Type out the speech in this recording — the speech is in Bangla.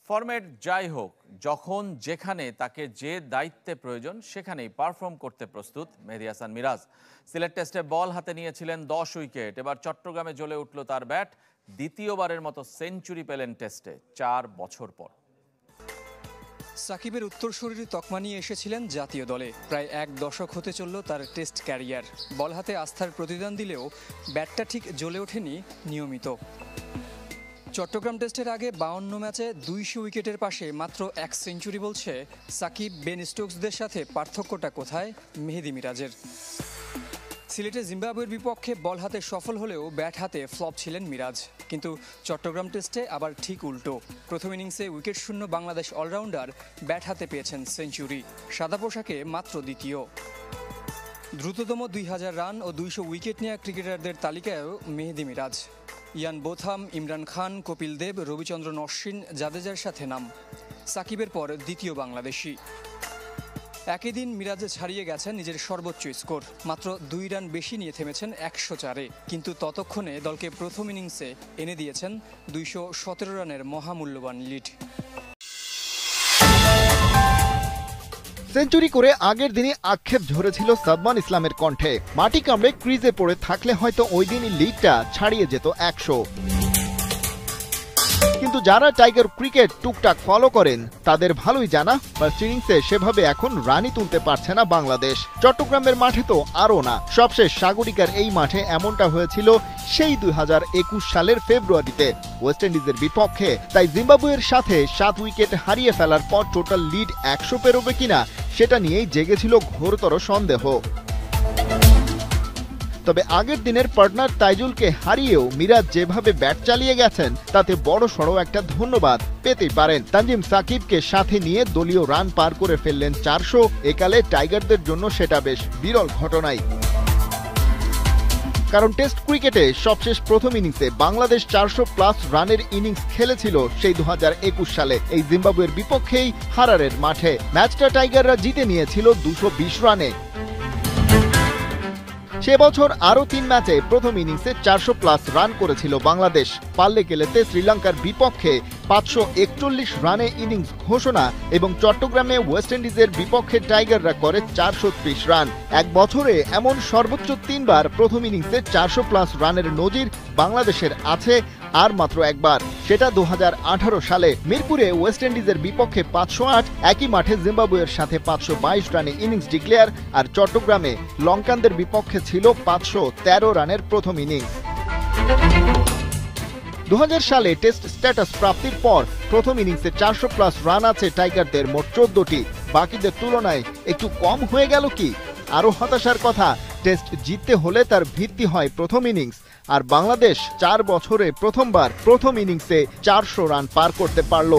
ফরম্যাট যাই হোক, যখন যেখানে তাকে যে দায়িত্বে প্রয়োজন সেখানেই পারফর্ম করতে প্রস্তুত মেহেদী হাসান মিরাজ। সিলেট টেস্টে বল হাতে নিয়েছিলেন 10 উইকেট। এবার চট্টগ্রামে জ্বলে উঠল তার ব্যাট। দ্বিতীয়বারের মতো সেঞ্চুরি পেলেন টেস্টে 4 বছর পর। সাকিবের উত্তরসূরির তকমা নিয়ে এসেছিলেন জাতীয় দলে। প্রায় 1 দশক হতে চলল তার টেস্ট ক্যারিয়ার। বল হাতে আস্থার প্রতিদান দিলেও ব্যাটটা ঠিক জ্বলে ওঠেনি নিয়মিত। চট্টগ্রাম টেস্টের আগে 52 ম্যাচে 200 উইকেটের পাশে মাত্র 1 সেঞ্চুরি বলছে সাকিব বেন স্টোকসদের সাথে পার্থক্যটা কোথায় মেহেদী মিরাজের। সিলেটে জিম্বাবুয়ের বিপক্ষে বল হাতে সফল হলেও ব্যাট হাতে ফ্লপ ছিলেন মিরাজ। কিন্তু চট্টগ্রাম টেস্টে আবার ঠিক উল্টো। প্রথম ইনিংসে উইকেট শূন্য বাংলাদেশ অলরাউন্ডার ব্যাট হাতে পেয়েছেন সেঞ্চুরি। সাদা পোশাকে মাত্র দ্বিতীয়। দ্রুততম 2000 রান ও 200 উইকেট নেওয়া ক্রিকেটারদের তালিকায়ও মেহেদী মিরাজ। ইয়ান বোথাম, ইমরান খান, কপিল দেব, রবিচন্দ্রন অশ্বিন, জাদেজার সাথে নাম। সাকিবের পর দ্বিতীয় বাংলাদেশি। একই দিন মিরাজ ছাড়িয়ে গেছেন নিজের সর্বোচ্চ স্কোর। মাত্র 2 রান বেশি নিয়ে থেমেছেন 104-এ। কিন্তু ততক্ষণে দলকে প্রথম ইনিংসে এনে দিয়েছেন 217 রানের মহামূল্যবান লিড। সেঞ্চুরি করে আগের দিনই আক্ষেপ ঝরেছিল সাদমান ইসলামের কণ্ঠে। মাটি কামড়ে ক্রিজে পড়ে থাকলে হয়তো ওই দিনই লিডটা ছাড়িয়ে যেত 100। কিন্তু যারা টাইগার ক্রিকেট টুকটাক ফলো করেন তাদের ভালোই জানা, ফার্স্ট ইনিংসে সেভাবে এখন রানই তুলতে পারছে না বাংলাদেশ। চট্টগ্রামের মাঠে তো আরও না। সবশেষ সাগরিকার এই মাঠে এমনটা হয়েছিল সেই 2021 সালের ফেব্রুয়ারিতে ওয়েস্ট ইন্ডিজের বিপক্ষে। তাই জিম্বাবুয়ের সাথে 7 উইকেট হারিয়ে ফেলার পর টোটাল লিড 100 পেরোবে কিনা সেটা নিয়েই জেগেছিল ঘোরতর সন্দেহ। তবে আগের দিনের পার্টনার তাইজুলকে হারিয়েও মিরাজ যেভাবে ব্যাট চালিয়ে গেছেন তাতে বড় সড়ো একটা ধন্যবাদ পেতেই পারেন। তানজিম সাকিবকে সাথে নিয়ে দলীয় রান পার করে ফেললেন 400। একালে টাইগারদের জন্য সেটা বেশ বিরল ঘটনাই। কারণ টেস্ট ক্রিকেটে সবশেষ প্রথম ইনিংসে বাংলাদেশ 400+ রানের ইনিংস খেলেছিল সেই 2021 সালে এই জিম্বাবুয়ের বিপক্ষেই হারারের মাঠে। ম্যাচটা টাইগাররা জিতে নিয়েছিল 220 রানে। সে বছর আরও 3 ম্যাচে প্রথম ইনিংসে 400+ রান করেছিল বাংলাদেশ। পাল্লে গেলেতে শ্রীলঙ্কার বিপক্ষে 541 রানে ইনিংস ঘোষণা এবং চট্টগ্রামে ওয়েস্ট ইন্ডিজের বিপক্ষে টাইগাররা করে 430 রান। এক বছরে এমন সর্বোচ্চ 3 বার প্রথম ইনিংসে 400+ রানের নজির বাংলাদেশের আছে, আর মাত্র একবার, সেটা 2018 সালে মিরপুরে ওয়েস্ট ইন্ডিজের বিপক্ষে 508, একই মাঠে জিম্বাবুয়ের সাথে 522 রানে ইনিংস ডিক্লেয়ার। আর চট্টগ্রামে লঙ্কানদের বিপক্ষে ছিল 513 রানের প্রথম ইনিংস। 2000 সালে টেস্ট স্ট্যাটাস প্রাপ্তির পর প্রথম ইনিংসে 400+ রান আছে টাইগারদের মোট 14টি। বাকিদের তুলনায় একটু কম হয়ে গেল কি? আরও হতাশার কথা, টেস্ট জিততে হলে তার ভিত্তি হয় প্রথম ইনিংস। আর বাংলাদেশ 4 বছরে প্রথমবার প্রথম ইনিংসে 400 রান পার করতে পারল।